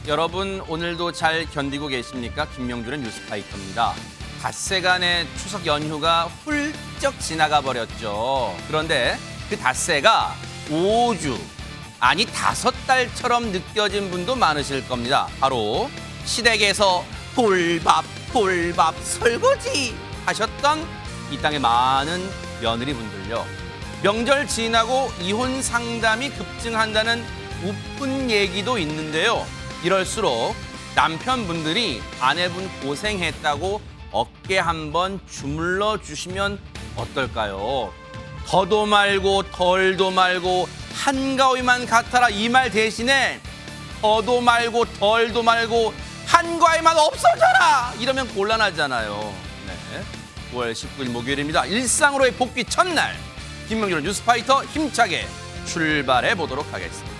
여러분 오늘도 잘 견디고 계십니까? 김명준의 뉴스파이터입니다. 닷새간의 추석 연휴가 훌쩍 지나가 버렸죠. 그런데 그 닷새가 5주, 아니 5달처럼 느껴진 분도 많으실 겁니다. 바로 시댁에서 돌밥 설거지 하셨던 이 땅의 많은 며느리 분들요. 명절 지나고 이혼 상담이 급증한다는 우픈 얘기도 있는데요. 이럴수록 남편분들이 아내분 고생했다고 어깨 한번 주물러 주시면 어떨까요? 더도 말고 덜도 말고 한가위만 같아라 이 말 대신에 더도 말고 덜도 말고 한가위만 없어져라 이러면 곤란하잖아요. 네, 9월 19일 목요일입니다. 일상으로의 복귀 첫날 김명준의 뉴스파이터 힘차게 출발해 보도록 하겠습니다.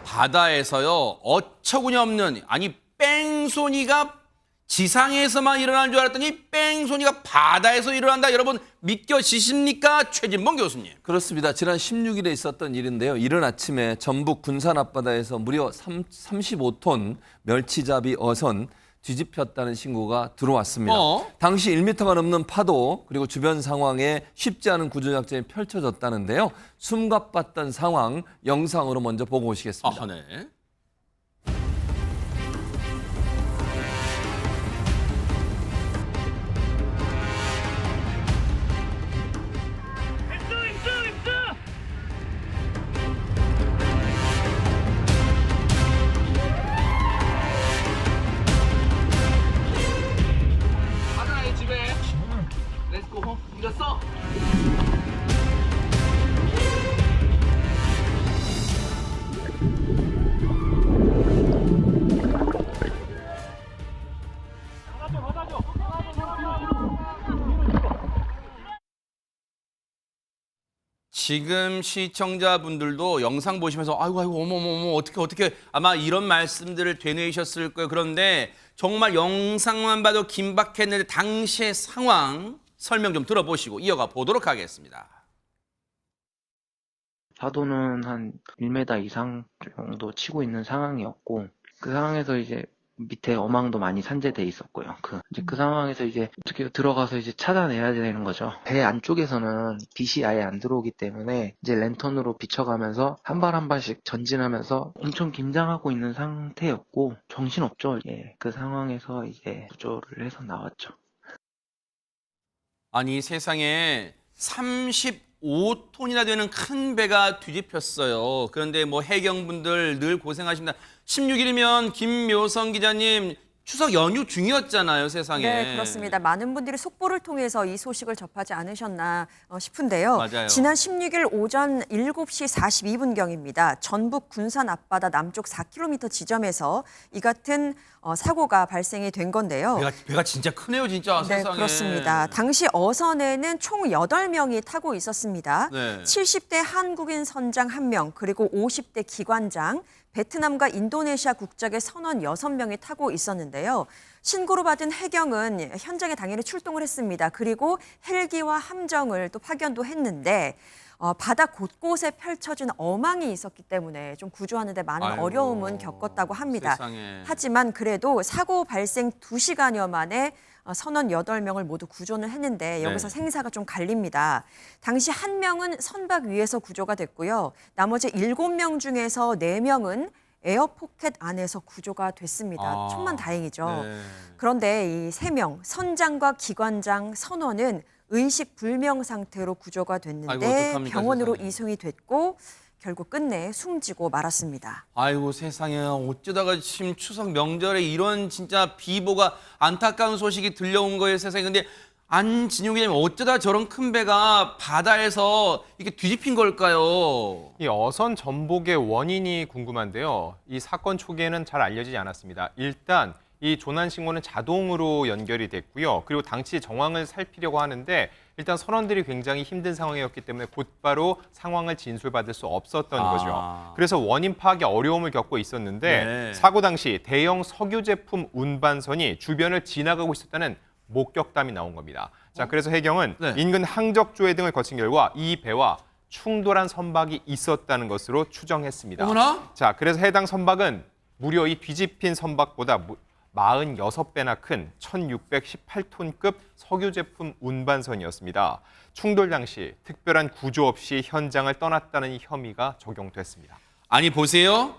바다에서요, 어처구니 없는, 아니 뺑소니가 지상에서만 일어나는 줄 알았더니 뺑소니가 바다에서 일어난다. 여러분 믿겨지십니까? 최진봉 교수님. 그렇습니다. 지난 16일에 있었던 일인데요. 이른 아침에 전북 군산 앞바다에서 무려 35톤 멸치잡이 어선 뒤집혔다는 신고가 들어왔습니다. 당시 1m가 넘는 파도 그리고 주변 상황에 쉽지 않은 구조작전이 펼쳐졌다는데요. 숨가빴던 상황 영상으로 먼저 보고 오시겠습니다. 네. 이겼어? 지금 시청자분들도 영상 보시면서 아이고 어머머머 어떻게 아마 이런 말씀들을 되뇌이셨을 거예요. 그런데 정말 영상만 봐도 긴박했는데 당시의 상황 설명 좀 들어보시고 이어가 보도록 하겠습니다. 파도는 한 1m 이상 정도 치고 있는 상황이었고, 그 상황에서 이제 밑에 어망도 많이 산재돼 있었고요. 그 상황에서 이제 어떻게 들어가서 이제 찾아내야 되는 거죠. 배 안쪽에서는 빛이 아예 안 들어오기 때문에 이제 랜턴으로 비춰가면서 한 발 한 발씩 전진하면서 엄청 긴장하고 있는 상태였고, 정신없죠. 예, 그 상황에서 이제 구조를 해서 나왔죠. 아니 세상에 35톤이나 되는 큰 배가 뒤집혔어요. 그런데 뭐 해경분들 늘 고생하십니다. 16일이면 김묘성 기자님 추석 연휴 중이었잖아요, 세상에. 네, 그렇습니다. 많은 분들이 속보를 통해서 이 소식을 접하지 않으셨나 싶은데요. 맞아요. 지난 16일 오전 7시 42분경입니다. 전북 군산 앞바다 남쪽 4km 지점에서 이 같은 사고가 발생이 된 건데요. 배가 진짜 크네요, 진짜. 네, 세상에. 그렇습니다. 당시 어선에는 총 8명이 타고 있었습니다. 네. 70대 한국인 선장 1명, 그리고 50대 기관장, 베트남과 인도네시아 국적의 선원 6명이 타고 있었는데요. 신고를 받은 해경은 현장에 당연히 출동을 했습니다. 그리고 헬기와 함정을 또 파견도 했는데 바다 곳곳에 펼쳐진 어망이 있었기 때문에 좀 구조하는 데 많은 어려움은 겪었다고 합니다. 세상에. 하지만 그래도 사고 발생 2시간여 만에 선원 8명을 모두 구조는 했는데 여기서 네. 생사가 좀 갈립니다. 당시 1명은 선박 위에서 구조가 됐고요. 나머지 7명 중에서 4명은 에어포켓 안에서 구조가 됐습니다. 천만다행이죠. 네. 그런데 이 3명, 선장과 기관장, 선원은 의식 불명 상태로 구조가 됐는데 아이고, 어떡합니까, 병원으로 세상에. 이송이 됐고 결국 끝내 숨지고 말았습니다. 아이고 세상에 어쩌다가 지금 추석 명절에 이런 진짜 비보가 안타까운 소식이 들려온 거예요, 세상에. 근데 안진용 기자님 어쩌다 저런 큰 배가 바다에서 이렇게 뒤집힌 걸까요? 이 어선 전복의 원인이 궁금한데요. 이 사건 초기에는 잘 알려지지 않았습니다. 일단 이 조난 신고는 자동으로 연결이 됐고요. 그리고 당시 정황을 살피려고 하는데 일단 선원들이 굉장히 힘든 상황이었기 때문에 곧바로 상황을 진술받을 수 없었던 거죠. 그래서 원인 파악에 어려움을 겪고 있었는데 네. 사고 당시 대형 석유 제품 운반선이 주변을 지나가고 있었다는 목격담이 나온 겁니다. 자, 그래서 해경은 네. 인근 항적조회 등을 거친 결과 이 배와 충돌한 선박이 있었다는 것으로 추정했습니다. 어머나? 자, 그래서 해당 선박은 무려 이 뒤집힌 선박보다 46배나 큰 1618톤급 석유 제품 운반선이었습니다. 충돌 당시 특별한 구조 없이 현장을 떠났다는 혐의가 적용됐습니다. 아니 보세요.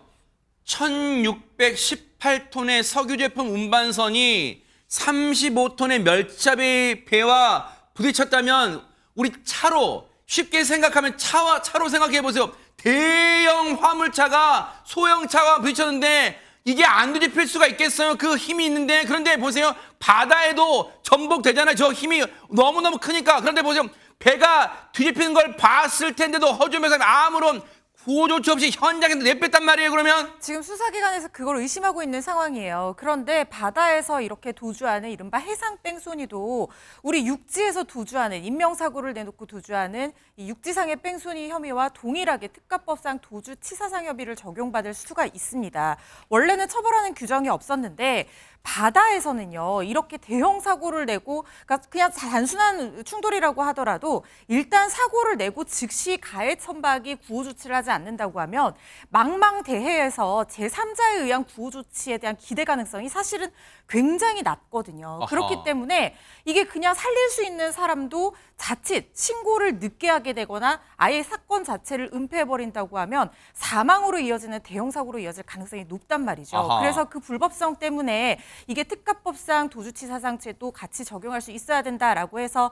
1618톤의 석유 제품 운반선이 35톤의 멸치잡이 배와 부딪혔다면 우리 차로 쉽게 생각하면 차로 생각해 보세요. 대형 화물차가 소형 차와 부딪혔는데 이게 안 뒤집힐 수가 있겠어요? 그 힘이 있는데. 그런데 보세요. 바다에도 전복되잖아요. 저 힘이 너무너무 크니까. 그런데 보세요. 배가 뒤집히는 걸 봤을 텐데도 허주면서 아무런 구호 조치 없이 현장에서 내뺐단 말이에요, 그러면? 지금 수사기관에서 그걸 의심하고 있는 상황이에요. 그런데 바다에서 이렇게 도주하는 이른바 해상 뺑소니도 우리 육지에서 도주하는, 인명사고를 내놓고 도주하는 이 육지상의 뺑소니 혐의와 동일하게 특가법상 도주치사상협의를 적용받을 수가 있습니다. 원래는 처벌하는 규정이 없었는데 바다에서는요, 이렇게 대형 사고를 내고, 그러니까 그냥 단순한 충돌이라고 하더라도 일단 사고를 내고 즉시 가해 선박이 구호 조치를 하지 않는다고 하면 망망대해에서 제3자에 의한 구호 조치에 대한 기대 가능성이 사실은 굉장히 낮거든요. 아하. 그렇기 때문에 이게 그냥 살릴 수 있는 사람도 자칫 신고를 늦게 하게 되거나 아예 사건 자체를 은폐해버린다고 하면 사망으로 이어지는 대형 사고로 이어질 가능성이 높단 말이죠. 아하. 그래서 그 불법성 때문에 이게 특가법상 도주치사상죄도 같이 적용할 수 있어야 된다라고 해서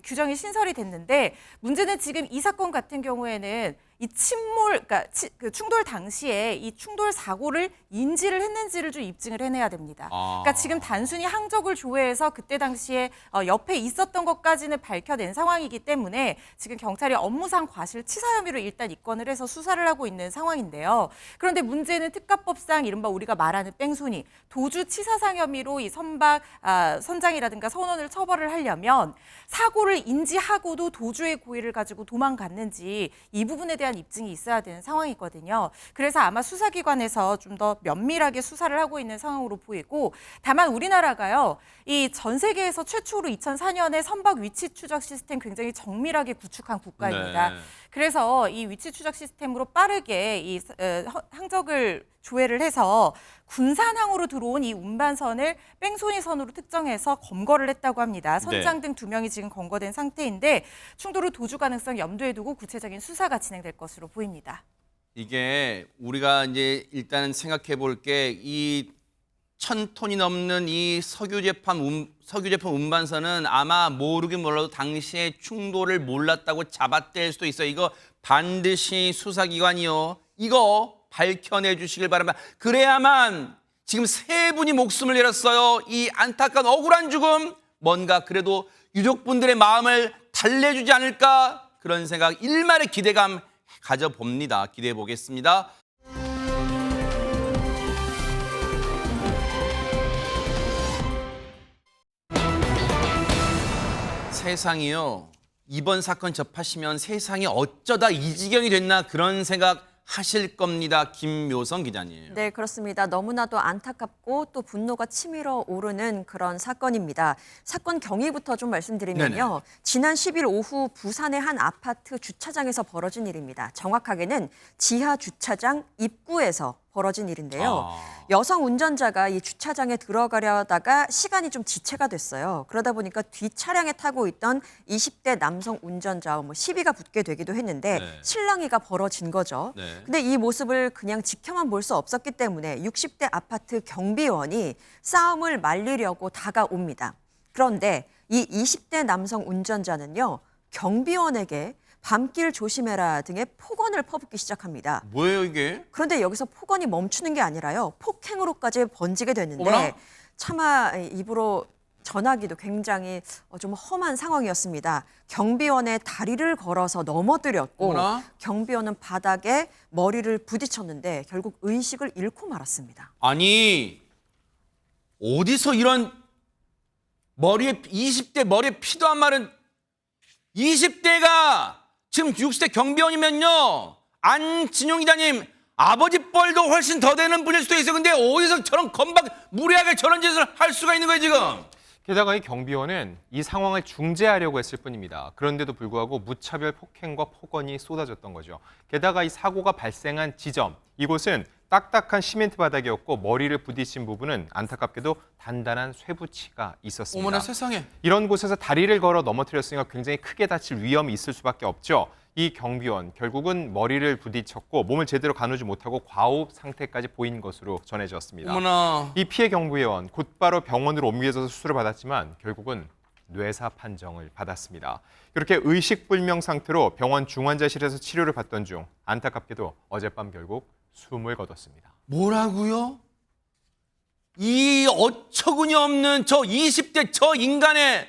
규정이 신설이 됐는데, 문제는 지금 이 사건 같은 경우에는 이 침몰, 그러니까 그 충돌 당시에 이 충돌 사고를 인지를 했는지를 좀 입증을 해내야 됩니다. 그러니까 지금 단순히 항적을 조회해서 그때 당시에 옆에 있었던 것까지는 밝혀낸 상황이기 때문에 지금 경찰이 업무상 과실치사 혐의로 일단 입건을 해서 수사를 하고 있는 상황인데요. 그런데 문제는 특가법상 이른바 우리가 말하는 뺑소니, 도주치사상 혐의로 이 선박 선장이라든가 선원을 처벌을 하려면 사고를 인지하고도 도주의 고의를 가지고 도망갔는지 이 부분에 대한 입증이 있어야 되는 상황이거든요. 그래서 아마 수사기관에서 좀 더 면밀하게 수사를 하고 있는 상황으로 보이고, 다만 우리나라가요, 이 전 세계에서 최초로 2004년에 선박 위치 추적 시스템 굉장히 정밀하게 구축한 국가입니다. 네. 그래서 이 위치 추적 시스템으로 빠르게 이 항적을 조회를 해서 군산항으로 들어온 이 운반선을 뺑소니선으로 특정해서 검거를 했다고 합니다. 선장 등 2명이 지금 검거된 상태인데 충돌 후 도주 가능성 염두에 두고 구체적인 수사가 진행될 것으로 보입니다. 이게 우리가 이제 일단 생각해 볼 게 이 1000톤이 넘는 이 석유 제품 운반선은 아마 모르긴 몰라도 당시에 충돌을 몰랐다고 잡아뗄 수도 있어요. 이거 반드시 수사기관이요, 이거 밝혀내 주시길 바랍니다. 그래야만 지금 3분이 목숨을 잃었어요. 이 안타까운 억울한 죽음, 뭔가 그래도 유족분들의 마음을 달래주지 않을까, 그런 생각, 일말의 기대감 가져봅니다. 기대해 보겠습니다. 세상이요, 이번 사건 접하시면 세상이 어쩌다 이 지경이 됐나 그런 생각 하실 겁니다. 김묘성 기자님. 네, 그렇습니다. 너무나도 안타깝고 또 분노가 치밀어 오르는 그런 사건입니다. 사건 경위부터 좀 말씀드리면요. 네네. 지난 10일 오후 부산의 한 아파트 주차장에서 벌어진 일입니다. 정확하게는 지하 주차장 입구에서 벌어진 일인데요. 여성 운전자가 이 주차장에 들어가려다가 시간이 좀 지체가 됐어요. 그러다 보니까 뒷 차량에 타고 있던 20대 남성 운전자와 시비가 붙게 되기도 했는데 네. 실랑이가 벌어진 거죠. 네. 근데 이 모습을 그냥 지켜만 볼 수 없었기 때문에 60대 아파트 경비원이 싸움을 말리려고 다가옵니다. 그런데 이 20대 남성 운전자는요, 경비원에게 밤길 조심해라 등의 폭언을 퍼붓기 시작합니다. 뭐예요 이게? 그런데 여기서 폭언이 멈추는 게 아니라요, 폭행으로까지 번지게 됐는데 어머나? 차마 입으로 전하기도 굉장히 좀 험한 상황이었습니다. 경비원의 다리를 걸어서 넘어뜨렸고 어머나? 경비원은 바닥에 머리를 부딪혔는데 결국 의식을 잃고 말았습니다. 아니, 어디서 이런 20대 머리에 피도 안 마른 20대가 지금 60대 경비원이면요, 안진용 기자님 아버지 뻘도 훨씬 더 되는 분일 수도 있어요. 근데 어디서 저런 건방 무례하게 저런 짓을 할 수가 있는 거예요 지금? 게다가 이 경비원은 이 상황을 중재하려고 했을 뿐입니다. 그런데도 불구하고 무차별 폭행과 폭언이 쏟아졌던 거죠. 게다가 이 사고가 발생한 지점, 이곳은 딱딱한 시멘트 바닥이었고 머리를 부딪힌 부분은 안타깝게도 단단한 쇠붙이가 있었습니다. 어머나 세상에. 이런 곳에서 다리를 걸어 넘어뜨렸으니까 굉장히 크게 다칠 위험이 있을 수밖에 없죠. 이 경비원 결국은 머리를 부딪혔고 몸을 제대로 가누지 못하고 과호흡 상태까지 보인 것으로 전해졌습니다. 어머나. 이 피해 경비원 곧바로 병원으로 옮겨져서 수술을 받았지만 결국은 뇌사 판정을 받았습니다. 그렇게 의식불명 상태로 병원 중환자실에서 치료를 받던 중 안타깝게도 어젯밤 결국 숨을 거뒀습니다. 뭐라고요? 이 어처구니 없는 저 20대 저 인간의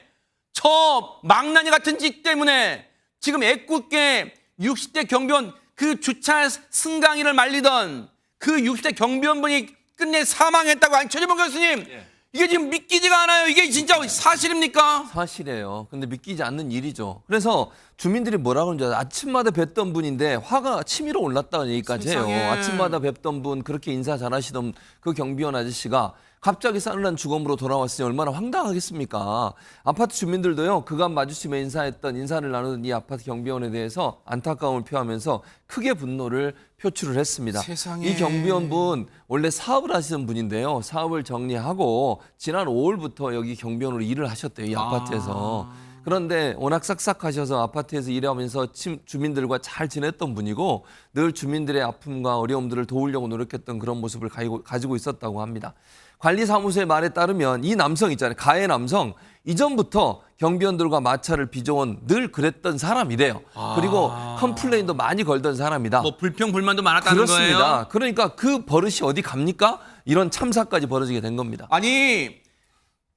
저 망나니 같은 짓 때문에 지금 애꿎게 60대 경비원 그 주차 승강이를 말리던 그 60대 경비원분이 끝내 사망했다고. 아니 최재봉 교수님, 이게 지금 믿기지가 않아요. 이게 진짜 사실입니까? 사실이에요. 근데 믿기지 않는 일이죠. 그래서 주민들이 뭐라 그러는지 알아요? 아침마다 뵙던 분인데 화가 치밀어 올랐다는 얘기까지 해요. 세상에. 아침마다 뵙던 분, 그렇게 인사 잘하시던 그 경비원 아저씨가 갑자기 싸늘한 죽음으로 돌아왔으니 얼마나 황당하겠습니까? 아파트 주민들도요, 그간 마주치며 인사를 나누던 이 아파트 경비원에 대해서 안타까움을 표하면서 크게 분노를 표출을 했습니다. 세상에. 이 경비원분 원래 사업을 하시던 분인데요. 사업을 정리하고 지난 5월부터 여기 경비원으로 일을 하셨대요. 이 아파트에서. 그런데 워낙 싹싹하셔서 아파트에서 일하면서 주민들과 잘 지냈던 분이고 늘 주민들의 아픔과 어려움들을 도우려고 노력했던 그런 모습을 가지고 있었다고 합니다. 관리사무소의 말에 따르면 이 남성 있잖아요. 가해 남성. 이전부터 경비원들과 마찰을 빚어온 늘 그랬던 사람이래요. 그리고 컴플레인도 많이 걸던 사람이다. 뭐 불평 불만도 많았다는 그렇습니다. 거예요? 그러니까 그 버릇이 어디 갑니까? 이런 참사까지 벌어지게 된 겁니다. 아니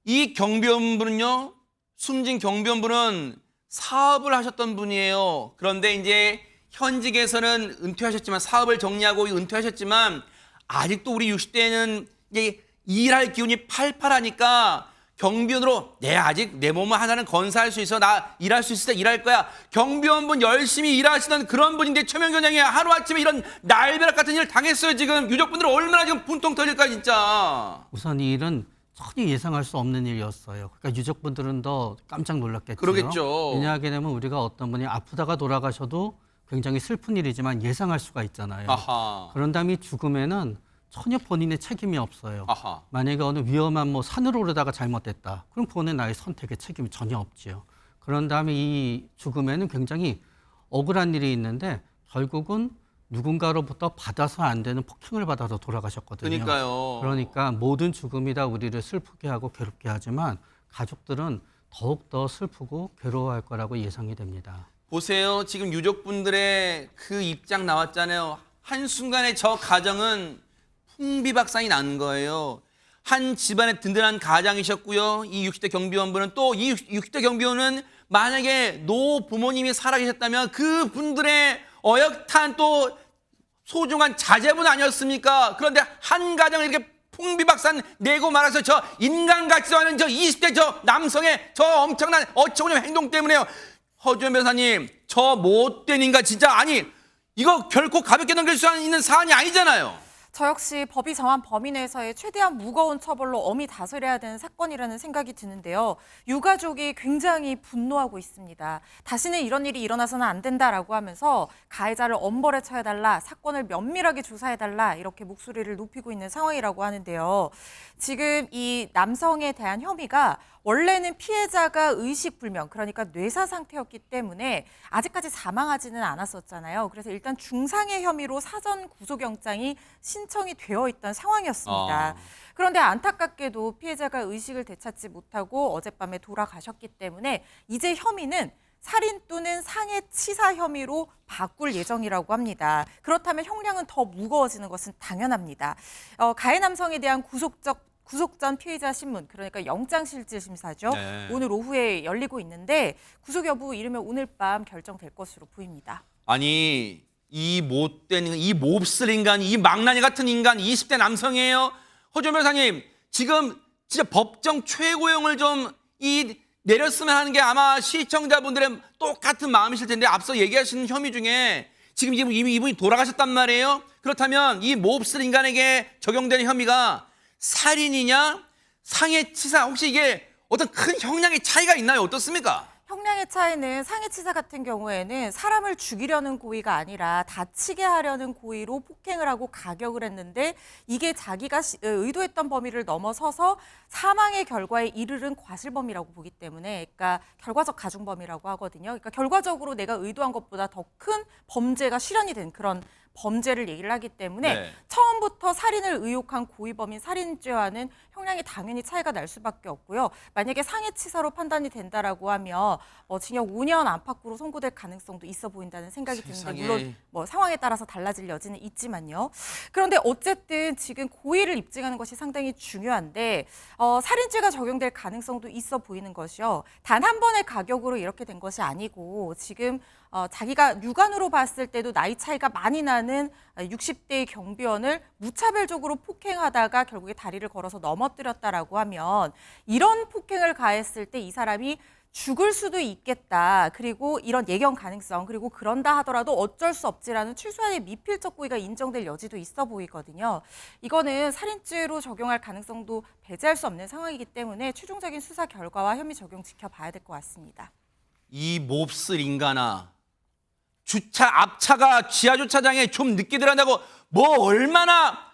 이 경비원분은요, 숨진 경비원분은 사업을 하셨던 분이에요. 그런데 이제 현직에서는 은퇴하셨지만 사업을 정리하고 은퇴하셨지만 아직도 우리 60대는 이제 일할 기운이 팔팔하니까 경비원으로 아직 내 몸을 하나는 건사할 수 있어. 나 일할 수 있을 때 일할 거야. 경비원분 열심히 일하시던 그런 분인데 최명견장이 하루아침에 이런 날벼락 같은 일을 당했어요. 지금 유족분들 얼마나 지금 분통 터질까 진짜. 우선 이 일은 전혀 예상할 수 없는 일이었어요. 그러니까 유족분들은 더 깜짝 놀랐겠죠. 그러겠죠. 왜냐하게 되면 우리가 어떤 분이 아프다가 돌아가셔도 굉장히 슬픈 일이지만 예상할 수가 있잖아요. 아하. 그런 다음에 죽음에는 전혀 본인의 책임이 없어요. 아하. 만약에 어느 위험한 산을 오르다가 잘못됐다. 그럼 그거는 나의 선택에 책임이 전혀 없지요. 그런 다음에 이 죽음에는 굉장히 억울한 일이 있는데 결국은 누군가로부터 받아서 안 되는 폭행을 받아서 돌아가셨거든요. 그러니까요. 그러니까 모든 죽음이 다 우리를 슬프게 하고 괴롭게 하지만 가족들은 더욱더 슬프고 괴로워할 거라고 예상이 됩니다. 보세요. 지금 유족분들의 그 입장 나왔잖아요. 한순간에 저 가정은 풍비박산이 난 거예요. 한 집안의 든든한 가장이셨고요. 이 60대 경비원분은 또 이 60대 경비원은 만약에 노 부모님이 살아계셨다면 그분들의 어엿한 또 소중한 자제분 아니었습니까? 그런데 한 가정을 이렇게 풍비박산 내고 말아서 저 인간 같지도 않은 저 20대 저 남성의 저 엄청난 어처구니 없는 행동 때문에요. 허주현 변호사님, 저 못된 인간 진짜 아니 이거 결코 가볍게 넘길 수 있는 사안이 아니잖아요. 저 역시 법이 정한 범위 내에서의 최대한 무거운 처벌로 엄히 다스려야 되는 사건이라는 생각이 드는데요. 유가족이 굉장히 분노하고 있습니다. 다시는 이런 일이 일어나서는 안 된다라고 하면서 가해자를 엄벌에 처해달라, 사건을 면밀하게 조사해달라 이렇게 목소리를 높이고 있는 상황이라고 하는데요. 지금 이 남성에 대한 혐의가 원래는 피해자가 의식불명, 그러니까 뇌사 상태였기 때문에 아직까지 사망하지는 않았었잖아요. 그래서 일단 중상해 혐의로 사전 구속영장이 신청이 되어 있던 상황이었습니다. 그런데 안타깝게도 피해자가 의식을 되찾지 못하고 어젯밤에 돌아가셨기 때문에 이제 혐의는 살인 또는 상해치사 혐의로 바꿀 예정이라고 합니다. 그렇다면 형량은 더 무거워지는 것은 당연합니다. 가해 남성에 대한 구속 전 피해자 신문, 그러니까 영장실질심사죠. 네. 오늘 오후에 열리고 있는데 구속 여부 이르면 오늘 밤 결정될 것으로 보입니다. 아니 이 못된 이 몹쓸 인간, 이 망나니 같은 인간 20대 남성이에요. 허준 변호사님, 지금 진짜 법정 최고형을 좀 내렸으면 하는 게 아마 시청자분들의 똑같은 마음이실 텐데 앞서 얘기하시는 혐의 중에 지금 이분이 돌아가셨단 말이에요. 그렇다면 이 몹쓸 인간에게 적용되는 혐의가 살인이냐 상해치사, 혹시 이게 어떤 큰 형량의 차이가 있나요? 어떻습니까? 형량의 차이는 상해치사 같은 경우에는 사람을 죽이려는 고의가 아니라 다치게 하려는 고의로 폭행을 하고 가격을 했는데 이게 자기가 의도했던 범위를 넘어서서 사망의 결과에 이르른 과실범이라고 보기 때문에 그러니까 결과적 가중범이라고 하거든요. 그러니까 결과적으로 내가 의도한 것보다 더 큰 범죄가 실현이 된 그런 범죄를 얘기를 하기 때문에 네. 처음부터 살인을 의혹한 고의범인 살인죄와는 형량이 당연히 차이가 날 수밖에 없고요. 만약에 상해치사로 판단이 된다라고 하면 징역 5년 안팎으로 선고될 가능성도 있어 보인다는 생각이 세상에. 드는데 물론 뭐 상황에 따라서 달라질 여지는 있지만요. 그런데 어쨌든 지금 고의를 입증하는 것이 상당히 중요한데 살인죄가 적용될 가능성도 있어 보이는 것이요. 단 한 번의 가격으로 이렇게 된 것이 아니고 지금 자기가 육안으로 봤을 때도 나이 차이가 많이 나는 60대의 경비원을 무차별적으로 폭행하다가 결국에 다리를 걸어서 넘어뜨렸다라고 하면 이런 폭행을 가했을 때 이 사람이 죽을 수도 있겠다. 그리고 이런 예견 가능성 그리고 그런다 하더라도 어쩔 수 없지라는 최소한의 미필적 고의가 인정될 여지도 있어 보이거든요. 이거는 살인죄로 적용할 가능성도 배제할 수 없는 상황이기 때문에 최종적인 수사 결과와 혐의 적용 지켜봐야 될 것 같습니다. 이 몹쓸 인간아. 앞차가 지하 주차장에 좀 늦게 들어간다고 뭐 얼마나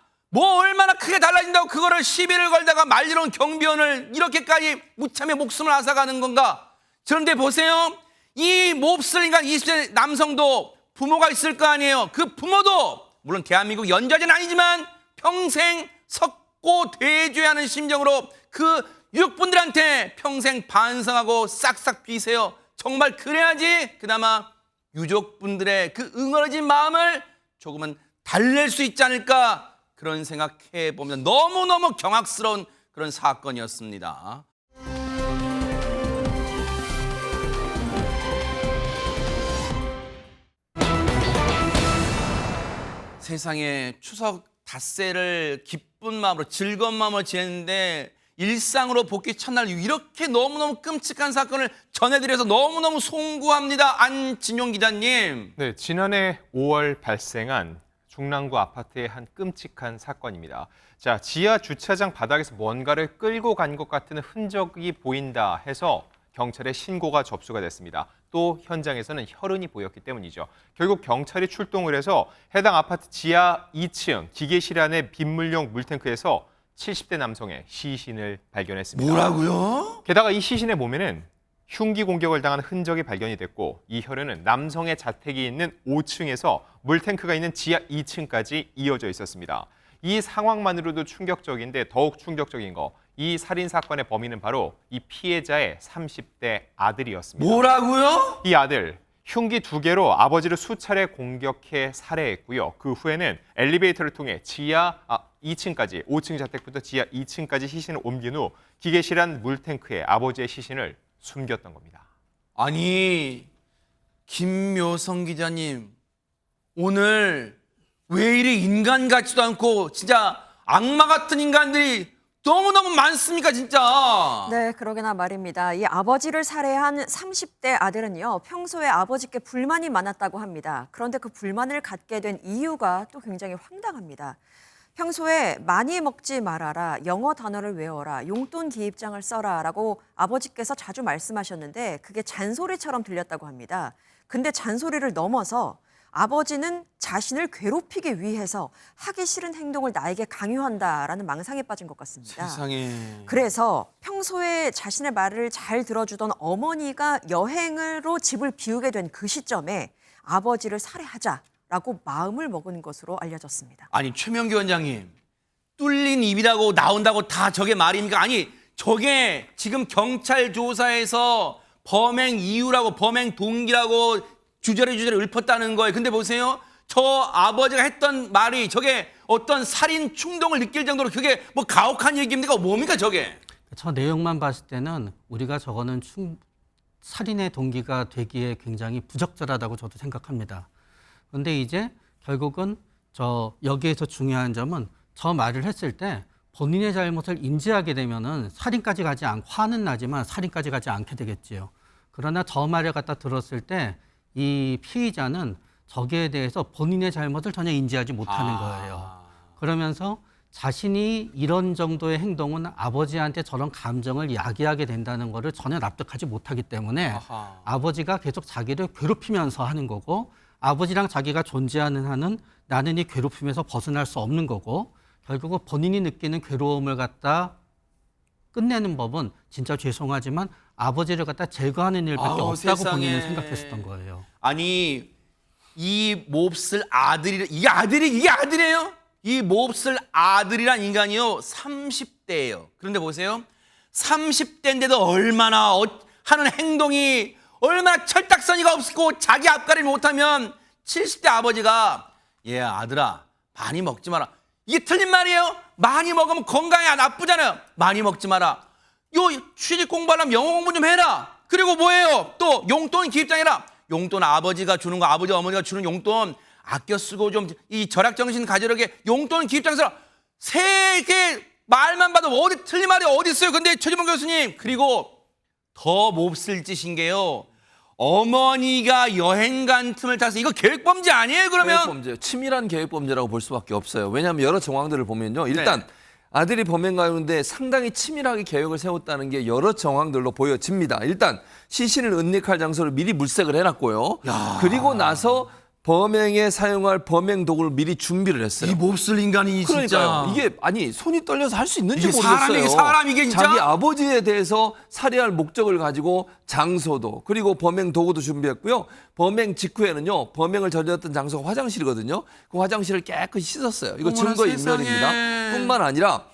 크게 달라진다고 그거를 시비를 걸다가 말리러 경비원을 이렇게까지 무참히 목숨을 앗아가는 건가? 그런데 보세요. 이 몹쓸 인간 20대 남성도 부모가 있을 거 아니에요. 그 부모도 물론 대한민국 연좌제는 아니지만 평생 석고대죄하는 심정으로 그 유족분들한테 평생 반성하고 싹싹 비세요. 정말 그래야지 그나마 유족분들의 그 응어러진 마음을 조금은 달랠 수 있지 않을까 그런 생각해 보면 너무너무 경악스러운 그런 사건이었습니다. 세상에 추석 닷새를 기쁜 마음으로 즐거운 마음으로 지냈는데 일상으로 복귀 첫날 이렇게 너무너무 끔찍한 사건을 전해드려서 너무너무 송구합니다. 안진용 기자님. 네, 지난해 5월 발생한 중랑구 아파트의 한 끔찍한 사건입니다. 자, 지하 주차장 바닥에서 뭔가를 끌고 간 것 같은 흔적이 보인다 해서 경찰에 신고가 접수가 됐습니다. 또 현장에서는 혈흔이 보였기 때문이죠. 결국 경찰이 출동을 해서 해당 아파트 지하 2층 기계실 안의 빗물용 물탱크에서 70대 남성의 시신을 발견했습니다. 뭐라고요? 게다가 이 시신의 몸에는 흉기 공격을 당한 흔적이 발견이 됐고 이 혈흔은 남성의 자택이 있는 5층에서 물탱크가 있는 지하 2층까지 이어져 있었습니다. 이 상황만으로도 충격적인데 더욱 충격적인 거, 이 살인 사건의 범인은 바로 이 피해자의 30대 아들이었습니다. 뭐라고요? 이 아들, 흉기 2개로 아버지를 수차례 공격해 살해했고요. 그 후에는 엘리베이터를 통해 지하 2층까지, 5층 자택부터 지하 2층까지 시신을 옮긴 후 기계실 안 물탱크에 아버지의 시신을 숨겼던 겁니다. 아니, 김묘성 기자님, 오늘 왜 이리 인간 같지도 않고 진짜 악마 같은 인간들이 너무너무 많습니까, 진짜? 네, 그러게나 말입니다. 이 아버지를 살해한 30대 아들은요, 평소에 아버지께 불만이 많았다고 합니다. 그런데 그 불만을 갖게 된 이유가 또 굉장히 황당합니다. 평소에 많이 먹지 말아라, 영어 단어를 외워라, 용돈 기입장을 써라 라고 아버지께서 자주 말씀하셨는데 그게 잔소리처럼 들렸다고 합니다. 근데 잔소리를 넘어서 아버지는 자신을 괴롭히기 위해서 하기 싫은 행동을 나에게 강요한다라는 망상에 빠진 것 같습니다. 세상에. 그래서 평소에 자신의 말을 잘 들어주던 어머니가 여행으로 집을 비우게 된 그 시점에 아버지를 살해하자라고 마음을 먹은 것으로 알려졌습니다. 아니, 최명기 원장님, 뚫린 입이라고 나온다고 다 저게 말입니까? 아니, 저게 지금 경찰 조사에서 범행 이유라고 범행 동기라고 주저리 읊었다는 거예요. 근데 보세요. 저 아버지가 했던 말이 저게 어떤 살인 충동을 느낄 정도로 그게 뭐 가혹한 얘기입니까? 뭡니까 저게? 저 내용만 봤을 때는 우리가 저거는 살인의 동기가 되기에 굉장히 부적절하다고 저도 생각합니다. 그런데 이제 결국은 여기에서 중요한 점은 저 말을 했을 때 본인의 잘못을 인지하게 되면은 살인까지 가지 않고 화는 나지만 살인까지 가지 않게 되겠지요. 그러나 저 말을 갖다 들었을 때 이 피의자는 저기에 대해서 본인의 잘못을 전혀 인지하지 못하는 거예요. 그러면서 자신이 이런 정도의 행동은 아버지한테 저런 감정을 야기하게 된다는 거를 전혀 납득하지 못하기 때문에 아하. 아버지가 계속 자기를 괴롭히면서 하는 거고 아버지랑 자기가 존재하는 한은 나는 이 괴롭힘에서 벗어날 수 없는 거고 결국은 본인이 느끼는 괴로움을 갖다 끝내는 법은 진짜 죄송하지만 아버지를 갖다 제거하는 일밖에 아우, 없다고 세상에. 본인은 생각했었던 거예요. 아니 이 몹쓸 아들이 이게 아들이에요? 이 몹쓸 아들이란 인간이요 30대예요. 그런데 보세요. 30대인데도 얼마나 하는 행동이 얼마나 철딱서니가 없고 자기 앞가림 못하면 70대 아버지가 아들아 많이 먹지 마라. 이게 틀린 말이에요. 많이 먹으면 건강에 나쁘잖아요. 많이 먹지 마라. 취직 공부하려면 영어 공부 좀 해라. 그리고 뭐예요? 또 용돈 기입장해라. 용돈 아버지가 주는 거 아버지 어머니가 주는 용돈 아껴 쓰고 좀 이 절약 정신 가지려게 용돈 기입장해라. 세 개 말만 봐도 어디 틀린 말이 어디 있어요. 근데 최지봉 교수님 그리고 더 몹쓸 짓인 게요. 어머니가 여행 간 틈을 타서 이거 계획범죄 아니에요? 그러면 계획범죄, 치밀한 계획범죄라고 볼 수밖에 없어요. 왜냐하면 여러 정황들을 보면요. 일단 아들이 범행 가운데 상당히 치밀하게 계획을 세웠다는 게 여러 정황들로 보여집니다. 일단 시신을 은닉할 장소를 미리 물색을 해놨고요. 그리고 나서 범행에 사용할 범행 도구를 미리 준비를 했어요. 이 몹쓸 인간이 진짜 그러니까요. 이게 아니 손이 떨려서 할 수 있는지 이게 모르겠어요. 사람 이게 진짜 자기 아버지에 대해서 살해할 목적을 가지고 장소도 그리고 범행 도구도 준비했고요. 범행 직후에는요. 범행을 저질렀던 장소가 화장실이거든요. 그 화장실을 깨끗이 씻었어요. 이거 어머나 증거 세상에. 인멸입니다. 뿐만 아니라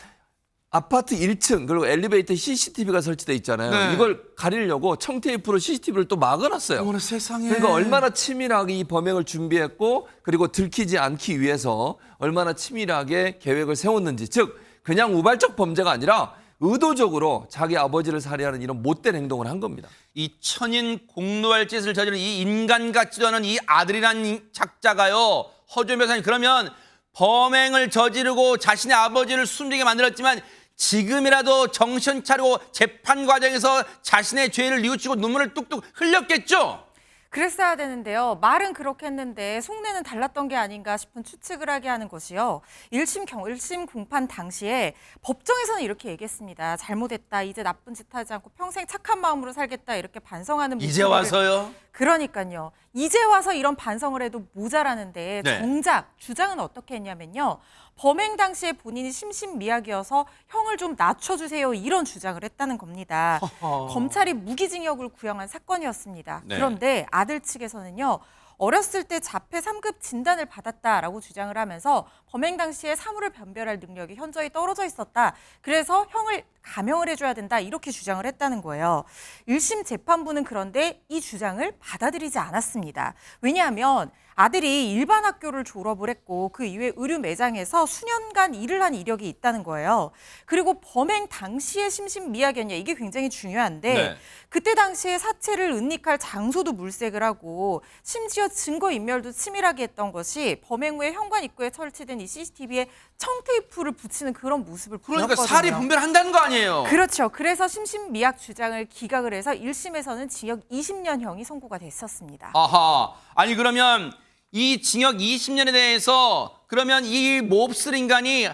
아파트 1층 그리고 엘리베이터에 CCTV가 설치돼 있잖아요. 네. 이걸 가리려고 청테이프로 CCTV를 또 막아놨어요. 어머나 세상에. 그러니까 얼마나 치밀하게 이 범행을 준비했고 그리고 들키지 않기 위해서 얼마나 치밀하게 계획을 세웠는지 즉 그냥 우발적 범죄가 아니라 의도적으로 자기 아버지를 살해하는 이런 못된 행동을 한 겁니다. 이 천인 공노할 짓을 저지른 이 인간 같지도 않은 이 아들이란 작자가요. 허준 변호사님 그러면 범행을 저지르고 자신의 아버지를 숨지게 만들었지만 지금이라도 정신 차리고 재판 과정에서 자신의 죄를 뉘우치고 눈물을 뚝뚝 흘렸겠죠? 그랬어야 되는데요. 말은 그렇게 했는데 속내는 달랐던 게 아닌가 싶은 추측을 하게 하는 것이요. 1심 공판 당시에 법정에서는 이렇게 얘기했습니다. 잘못했다. 이제 나쁜 짓 하지 않고 평생 착한 마음으로 살겠다. 이렇게 반성하는 이제 목소리를- 와서요? 그러니까요. 이제 와서 이런 반성을 해도 모자라는데 네. 정작 주장은 어떻게 했냐면요. 범행 당시에 본인이 심신미약이어서 형을 좀 낮춰주세요. 이런 주장을 했다는 겁니다. 검찰이 무기징역을 구형한 사건이었습니다. 네. 그런데 아들 측에서는요. 어렸을 때 자폐 3급 진단을 받았다라고 주장을 하면서 범행 당시에 사물을 변별할 능력이 현저히 떨어져 있었다. 그래서 형을 감형을 해줘야 된다. 이렇게 주장을 했다는 거예요. 1심 재판부는 그런데 이 주장을 받아들이지 않았습니다. 왜냐하면 아들이 일반 학교를 졸업을 했고 그 이후에 의류 매장에서 수년간 일을 한 이력이 있다는 거예요. 그리고 범행 당시에 심신미약이었냐 이게 굉장히 중요한데 네. 그때 당시에 사체를 은닉할 장소도 물색을 하고 심지어 증거인멸도 치밀하게 했던 것이 범행 후에 현관 입구에 설치된 이 CCTV에 청테이프를 붙이는 그런 모습을 그러니까 보였거든요. 살이 분별한다는 거 아니에요? 그렇죠. 그래서 심신미약 주장을 기각을 해서 1심에서는 징역 20년형이 선고가 됐었습니다. 아하. 아니 그러면 이 징역 20년에 대해서 그러면 이 몹쓸 인간이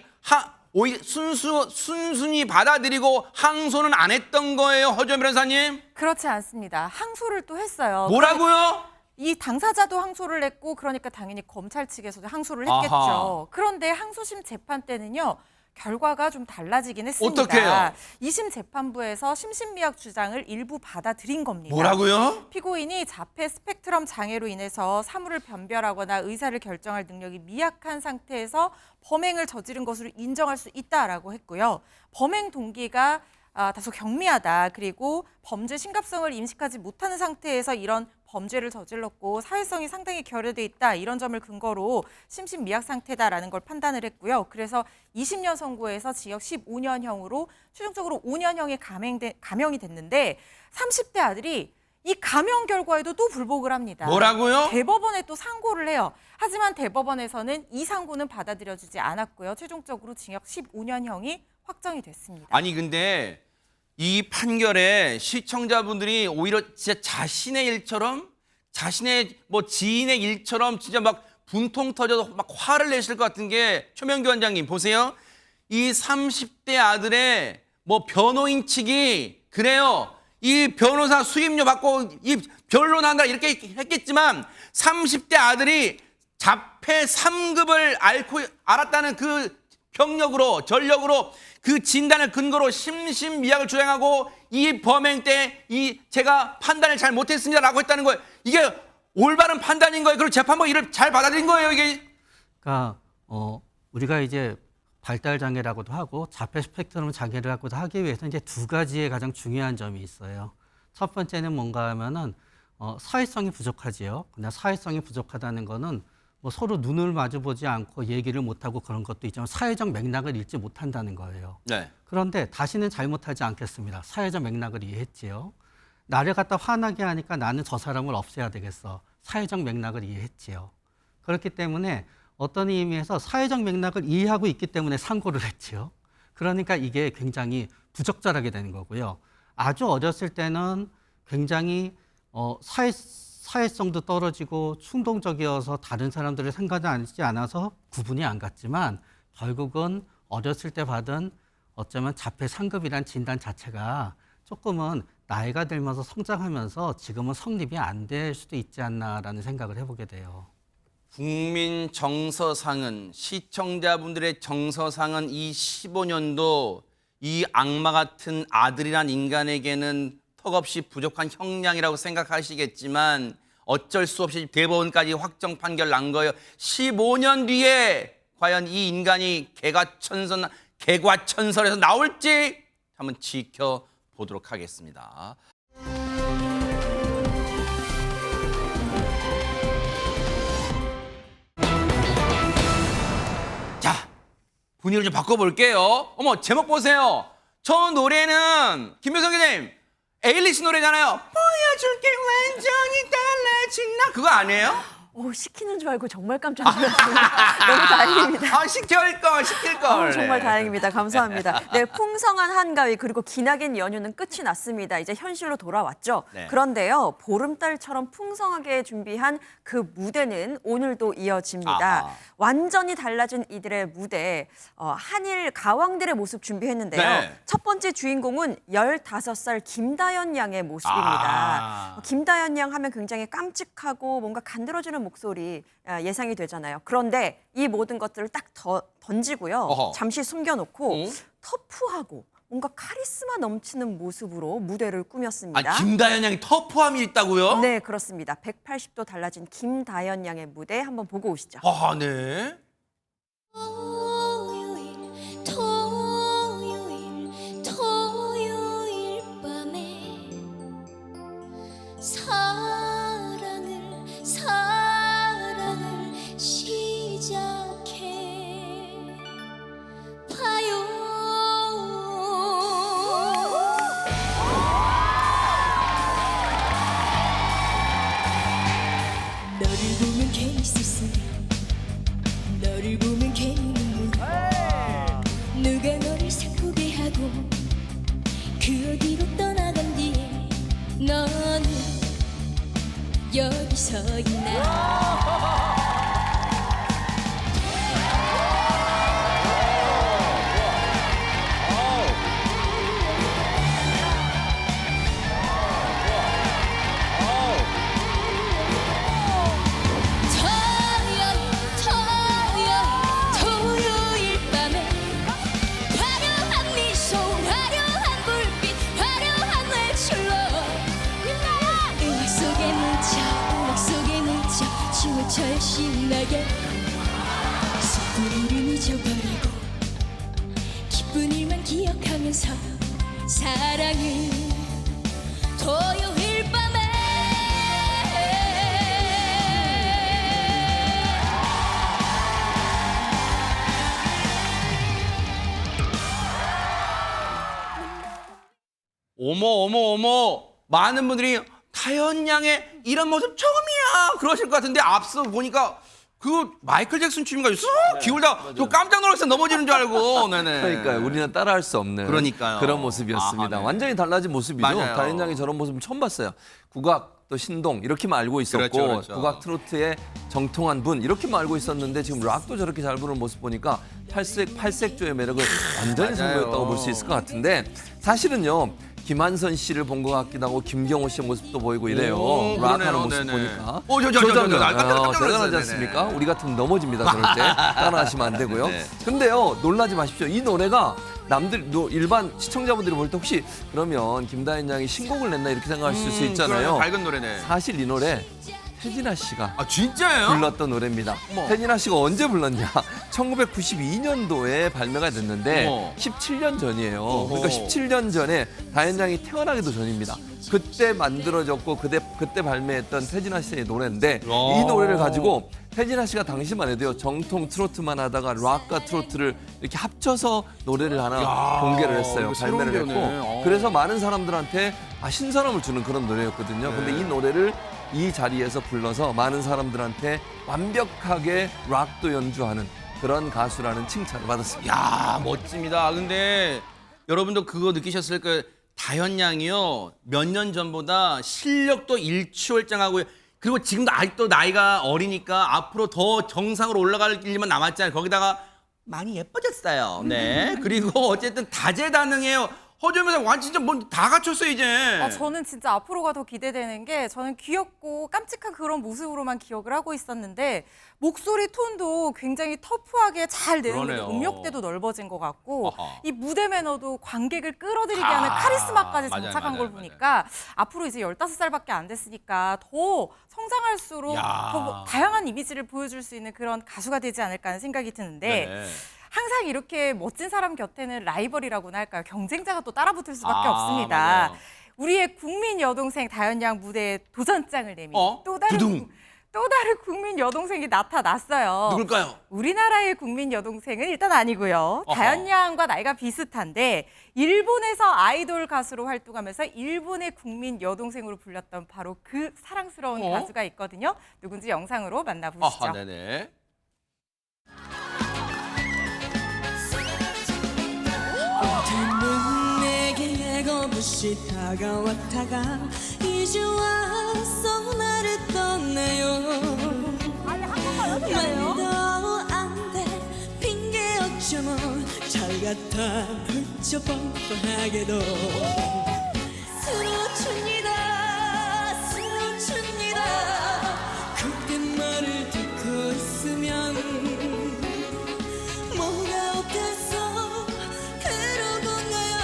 순순히 받아들이고 항소는 안 했던 거예요, 허준 변호사님? 그렇지 않습니다. 항소를 또 했어요. 뭐라고요? 이 당사자도 항소를 했고 그러니까 당연히 검찰 측에서도 항소를 했겠죠. 아하. 그런데 항소심 재판 때는요. 결과가 좀 달라지긴 했습니다. 어떻게 해요? 2심 재판부에서 심신미약 주장을 일부 받아들인 겁니다. 뭐라고요? 피고인이 자폐 스펙트럼 장애로 인해서 사물을 변별하거나 의사를 결정할 능력이 미약한 상태에서 범행을 저지른 것으로 인정할 수 있다라고 했고요. 범행 동기가 다소 경미하다. 그리고 범죄 심각성을 인식하지 못하는 상태에서 이런 범죄를 저질렀고 사회성이 상당히 결여돼 있다. 이런 점을 근거로 심신미약 상태다라는 걸 판단을 했고요. 그래서 20년 선고에서 징역 15년형으로 최종적으로 5년형에 감형이 됐는데 30대 아들이 이 감형 결과에도 또 불복을 합니다. 뭐라고요? 대법원에 또 상고를 해요. 하지만 대법원에서는 이 상고는 받아들여지지 않았고요. 최종적으로 징역 15년형이 확정이 됐습니다. 아니 근데 이 판결에 시청자분들이 오히려 진짜 자신의 일처럼 자신의 뭐 지인의 일처럼 진짜 막 분통 터져서 막 화를 내실 것 같은 게 최명규 원장님 보세요. 이 30대 아들의 뭐 변호인 측이 그래요. 이 변호사 수임료 받고 이 변론한다 이렇게 했겠지만 30대 아들이 자폐 3급을 알았다는 그 병력으로 전력으로 그 진단을 근거로 심신미약을 주장하고 이 범행 때 제가 판단을 잘 못했습니다라고 했다는 거예요. 이게 올바른 판단인 거예요. 그리고 재판부 이를 잘 받아들인 거예요. 이게. 그러니까 우리가 이제 발달 장애라고도 하고 자폐 스펙트럼 장애라고도 하기 위해서 이제 두 가지의 가장 중요한 점이 있어요. 첫 번째는 뭔가 하면은 사회성이 부족하지요. 그냥 사회성이 부족하다는 거는 뭐 서로 눈을 마주보지 않고 얘기를 못하고 그런 것도 있지만 사회적 맥락을 읽지 못한다는 거예요. 네. 그런데 다시는 잘못하지 않겠습니다. 사회적 맥락을 이해했지요. 나를 갖다 화나게 하니까 나는 저 사람을 없애야 되겠어. 사회적 맥락을 이해했지요. 그렇기 때문에 어떤 의미에서 사회적 맥락을 이해하고 있기 때문에 상고를 했지요. 그러니까 이게 굉장히 부적절하게 되는 거고요. 아주 어렸을 때는 굉장히 사회성도 떨어지고 충동적이어서 다른 사람들을 생각하지 않아서 구분이 안 갔지만 결국은 어렸을 때 받은 어쩌면 자폐 3급이란 진단 자체가 조금은 나이가 들면서 성장하면서 지금은 성립이 안 될 수도 있지 않나라는 생각을 해보게 돼요. 국민 정서상은 시청자분들의 정서상은 이 15년도 이 악마 같은 아들이란 인간에게는 턱없이 부족한 형량이라고 생각하시겠지만 어쩔 수 없이 대법원까지 확정 판결 난 거예요. 15년 뒤에 과연 이 인간이 개과천선에서 나올지 한번 지켜보도록 하겠습니다. 자, 분위기를 좀 바꿔볼게요. 어머, 제목 보세요. 저 노래는 김효성 기자님 에일리시 노래잖아요. 보여줄게 완전히 달라진 나 그거 아니에요? 시키는 줄 알고 정말 깜짝 놀랐습니다. 너무 다행입니다. 시킬 걸. 정말 다행입니다. 감사합니다. 네, 풍성한 한가위 그리고 기나긴 연휴는 끝이 났습니다. 이제 현실로 돌아왔죠. 네. 그런데요, 보름달처럼 풍성하게 준비한 그 무대는 오늘도 이어집니다. 아하. 완전히 달라진 이들의 무대, 한일 가왕들의 모습 준비했는데요. 네. 첫 번째 주인공은 15살 김다연 양의 모습입니다. 김다연 양 하면 굉장히 깜찍하고 뭔가 간드러지는 목소리 예상이 되잖아요. 그런데 이 모든 것들을 딱 던지고요. 어허. 잠시 숨겨놓고 터프하고 뭔가 카리스마 넘치는 모습으로 무대를 꾸몄습니다. 김다연 양이 터프함이 있다고요? 네, 그렇습니다. 180도 달라진 김다연 양의 무대 한번 보고 오시죠. 네. 토요일 밤에 사랑을 시작해 봐요. 너를 보면 괜히 쓸쓸해. 너를 보면 괜히 눈물. 누가 너를 슬프게 하고 그 어디로 떠나간 뒤에 너는 여기 서 있나. 토요일 밤에 화려한 미소 화려한 불빛 화려한 외출로 음악 속에 묻혀 춤을 신나게 슬픈 일은 잊어버리고 기쁜 일만 기억하면서 사랑을 토요일 밤에 어머. 많은 분들이 다연 양의 이런 모습 처음이야 그러실 것 같은데 앞서 보니까 그 마이클 잭슨 춤인가요? 쑥 기울다가 또 깜짝 놀라서 넘어지는 줄 알고. 네네. 그러니까요. 우리는 따라할 수 없는 그러니까요. 그런 모습이었습니다. 아하, 네. 완전히 달라진 모습이죠. 맞아요. 다현 양이 저런 모습은 처음 봤어요. 국악 또 신동 이렇게만 알고 있었고 그렇죠, 그렇죠. 국악 트로트의 정통한 분 이렇게만 알고 있었는데 지금 락도 저렇게 잘 부르는 모습 보니까 팔색조의 매력을 완전히 선보였다고 볼 수 있을 것 같은데 사실은요. 김한선 씨를 본 것 같기도 하고 김경호 씨의 모습도 보이고 이래요. 락하는 모습 네네. 보니까. 깜짝 대단하지 놀랐어요. 않습니까? 우리 같으면 넘어집니다. 그럴 때. 따라하시면 안 되고요. 네. 근데요. 놀라지 마십시오. 이 노래가 남들 일반 시청자분들이 볼 때 혹시 그러면 김다현 양이 신곡을 냈나 이렇게 생각하실 수 있잖아요. 밝은 노래네. 사실 이 노래 태진아 씨가 아 진짜예요? 불렀던 노래입니다. 어머. 태진아 씨가 언제 불렀냐? 1992년도에 발매가 됐는데 어머. 17년 전이에요. 어허. 그러니까 17년 전에 다현 양이 태어나기도 전입니다. 그때 만들어졌고 그때 발매했던 태진아 씨의 노래인데 이 노래를 가지고 태진아 씨가 당시만 해도요. 정통 트로트만 하다가 락과 트로트를 이렇게 합쳐서 노래를 하나 공개를 했어요. 이거 새로운 발매를 배우네. 했고 그래서 많은 사람들한테 신선함을 주는 그런 노래였거든요. 근데 이 노래를 이 자리에서 불러서 많은 사람들한테 완벽하게 락도 연주하는 그런 가수라는 칭찬을 받았습니다. 야 멋집니다. 근데 여러분도 그거 느끼셨을 거예요. 다현 양이요 몇 년 전보다 실력도 일취월장하고 그리고 지금도 아직도 나이가 어리니까 앞으로 더 정상으로 올라갈 일만 남았잖아요. 거기다가 많이 예뻐졌어요. 네. 그리고 어쨌든 다재다능해요. 허점에서 완전 진짜 뭐 다 갖췄어요 이제. 저는 진짜 앞으로가 더 기대되는 게 저는 귀엽고 깜찍한 그런 모습으로만 기억을 하고 있었는데 목소리 톤도 굉장히 터프하게 잘 내는 게 그러네요. 음역대도 넓어진 것 같고 어허. 이 무대 매너도 관객을 끌어들이게 하는 카리스마까지 맞아요, 장착한 맞아요, 걸 보니까 앞으로 이제 15살밖에 안 됐으니까 더 성장할수록 야. 더 다양한 이미지를 보여줄 수 있는 그런 가수가 되지 않을까 하는 생각이 드는데 네. 항상 이렇게 멋진 사람 곁에는 라이벌이라고나 할까요? 경쟁자가 또 따라붙을 수밖에 아, 없습니다. 맞아요. 우리의 국민 여동생 다현 양 무대에 도전장을 내민 또 두둥. 다른 국민 여동생이 나타났어요. 누굴까요? 우리나라의 국민 여동생은 일단 아니고요. 어허. 다현 양과 나이가 비슷한데 일본에서 아이돌 가수로 활동하면서 일본의 국민 여동생으로 불렸던 바로 그 사랑스러운 가수가 있거든요. 누군지 영상으로 만나보시죠. 아하, 네네. 그는 내게 겁없이 다가왔다가 이제 와서 나를 떠나요. 말도 안 돼 핑계 없죠 잘 갖다 붙여 뻔뻔하게도 스로춥니다 그때 말을 듣고 있으면 뭐가 어때서 그러던가요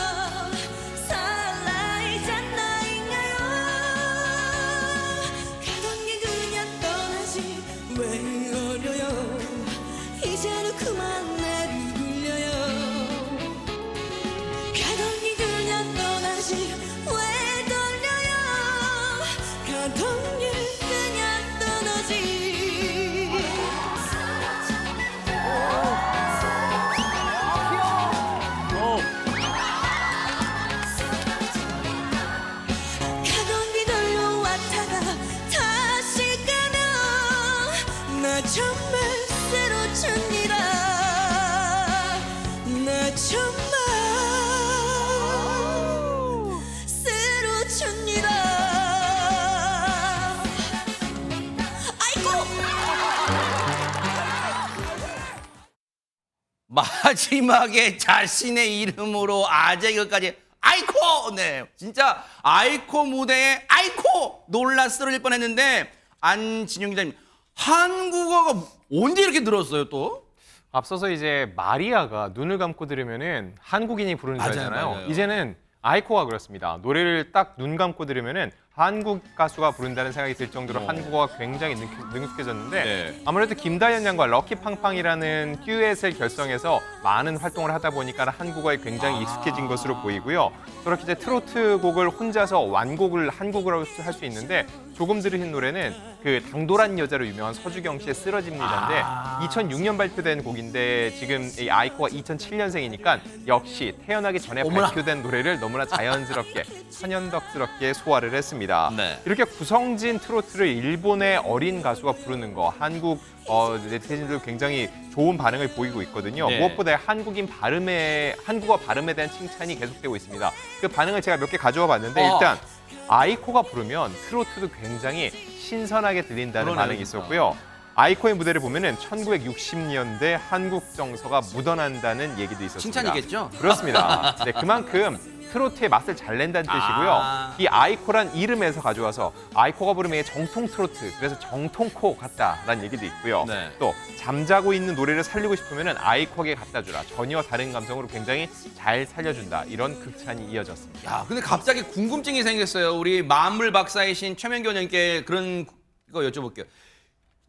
살아있잖아인가요 가던 길 그냥 떠나지 왜 어려요 이제는 그만 나를 굴려요 가던 길 그냥 떠나지 왜 돌려요 가던 길 그냥 떠나지 가던 길 돌려왔다가 다시 가면 나 정말 새로춥니다 나 정말 새로춥니다 아이고 마지막에 자신의 이름으로 아재결까지 아이코! 네. 진짜 아이코 무대에 아이코! 놀라 쓰러질 뻔했는데 안진용 기자님 한국어가 언제 이렇게 늘었어요 또? 앞서서 이제 마리아가 눈을 감고 들으면은 한국인이 부르는 줄 맞아요, 알잖아요. 맞아요. 이제는 아이코가 그렇습니다. 노래를 딱 눈 감고 들으면은 한국 가수가 부른다는 생각이 들 정도로 한국어가 굉장히 능숙해졌는데 네. 아무래도 김다현 양과 럭키팡팡이라는 듀엣을 결성해서 많은 활동을 하다 보니까 한국어에 굉장히 익숙해진 것으로 보이고요. 저렇게 이제 트로트 곡을 혼자서 완곡을 한국어로 할 수 있는데 조금 들으신 노래는 그 당돌한 여자로 유명한 서주경 씨의 쓰러집니다인데 2006년 발표된 곡인데 지금 이 아이코가 2007년생이니까 역시 태어나기 전에 어머나. 발표된 노래를 너무나 자연스럽게 천연덕스럽게 소화를 했습니다. 네. 이렇게 구성진 트로트를 일본의 어린 가수가 부르는 거 한국 네티즌들 굉장히 좋은 반응을 보이고 있거든요. 네. 무엇보다 한국어 발음에 대한 칭찬이 계속되고 있습니다. 그 반응을 제가 몇 개 가져와 봤는데 일단 아이코가 부르면 트로트도 굉장히 신선하게 들린다는 그러네요, 반응이 진짜. 있었고요. 아이코의 무대를 보면은 1960년대 한국 정서가 묻어난다는 얘기도 있었습니다. 칭찬이겠죠? 그렇습니다. 네, 그만큼 트로트의 맛을 잘 낸다는 뜻이고요. 이 아이코란 이름에서 가져와서 아이코가 부르면 정통 트로트, 그래서 정통코 같다라는 얘기도 있고요. 네. 또 잠자고 있는 노래를 살리고 싶으면 아이코에게 갖다 주라. 전혀 다른 감성으로 굉장히 잘 살려준다. 이런 극찬이 이어졌습니다. 야, 근데 갑자기 궁금증이 생겼어요. 우리 만물 박사이신 최명기 원장님께 그런 거 여쭤볼게요.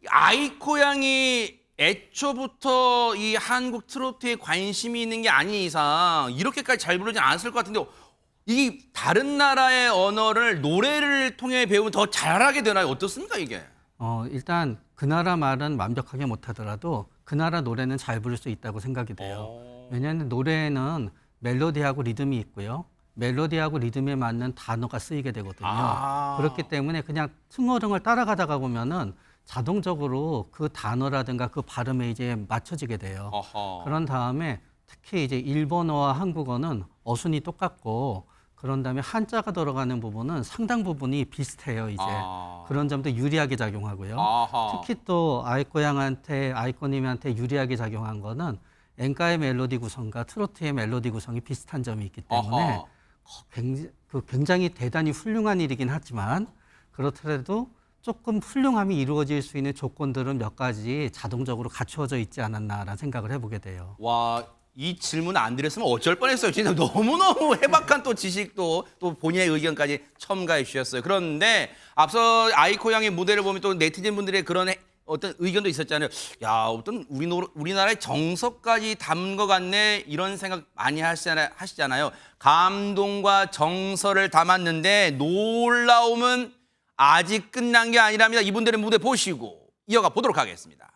아이코 양이 애초부터 이 한국 트로트에 관심이 있는 게 아닌 이상 이렇게까지 잘 부르진 않았을 것 같은데 이 다른 나라의 언어를 노래를 통해 배우면 더 잘하게 되나요? 어떻습니까 이게? 일단 그 나라 말은 완벽하게 못하더라도 그 나라 노래는 잘 부를 수 있다고 생각이 돼요. 왜냐하면 노래에는 멜로디하고 리듬이 있고요. 멜로디하고 리듬에 맞는 단어가 쓰이게 되거든요. 그렇기 때문에 그냥 퉁어릉을 따라가다가 보면은 자동적으로 그 단어라든가 그 발음에 이제 맞춰지게 돼요. 그런 다음에 특히 이제 일본어와 한국어는 어순이 똑같고 그런 다음에 한자가 들어가는 부분은 상당 부분이 비슷해요. 이제 그런 점도 유리하게 작용하고요. 특히 또 아이코님한테 유리하게 작용한 거는 엔카의 멜로디 구성과 트로트의 멜로디 구성이 비슷한 점이 있기 때문에 굉장히 대단히 훌륭한 일이긴 하지만 그렇더라도 조금 훌륭함이 이루어질 수 있는 조건들은 몇 가지 자동적으로 갖추어져 있지 않았나라는 생각을 해보게 돼요. 와, 이 질문 안 드렸으면 어쩔 뻔했어요. 진짜 너무너무 해박한 또 지식도 또 본인의 의견까지 첨가해 주셨어요. 그런데 앞서 아이코 양의 무대를 보면 또 네티즌 분들의 그런 어떤 의견도 있었잖아요. 야, 어떤 우리나라의 정서까지 담은 것 같네 이런 생각 많이 하시잖아요. 감동과 정서를 담았는데 놀라움은 아직 끝난 게 아니랍니다. 이분들의 무대 보시고 이어가 보도록 하겠습니다.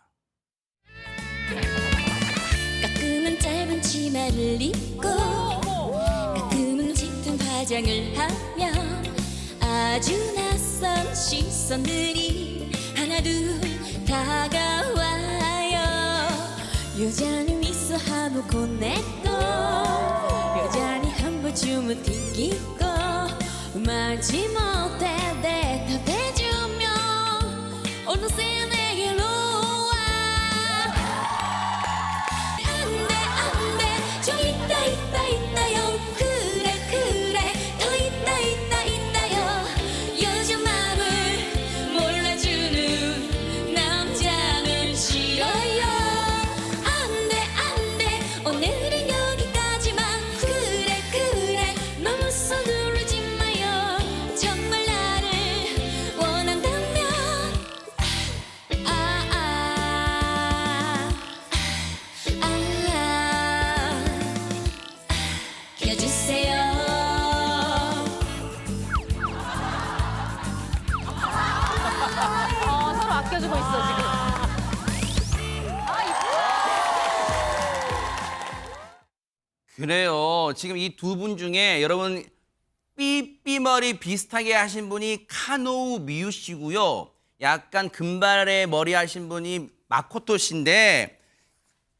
가끔은 짧은 치마를 입고 가끔은 짙은 화장을 하며 아주 낯선 시선들이 하나둘 다가와요. 여전히 미소하고 건네고 여전히 한 번쯤은 튕기고 말지 못해 대답해주며 어느새 내게로 와. 안돼 저 있다요. 그래 더 있다요. 요즘 마음을 몰라주는 남자는 싫어요. 안돼 오늘은 여기까지만. 그래 너무 서두르지 마요. 정말 나를 원한다면 켜주세요. 서로 아껴주고 있어 지금. 그래요. 지금 이 두 분 중에 여러분 삐삐머리 비슷하게 하신 분이 카노우 미유 씨고요. 약간 금발의 머리 하신 분이 마코토 씨인데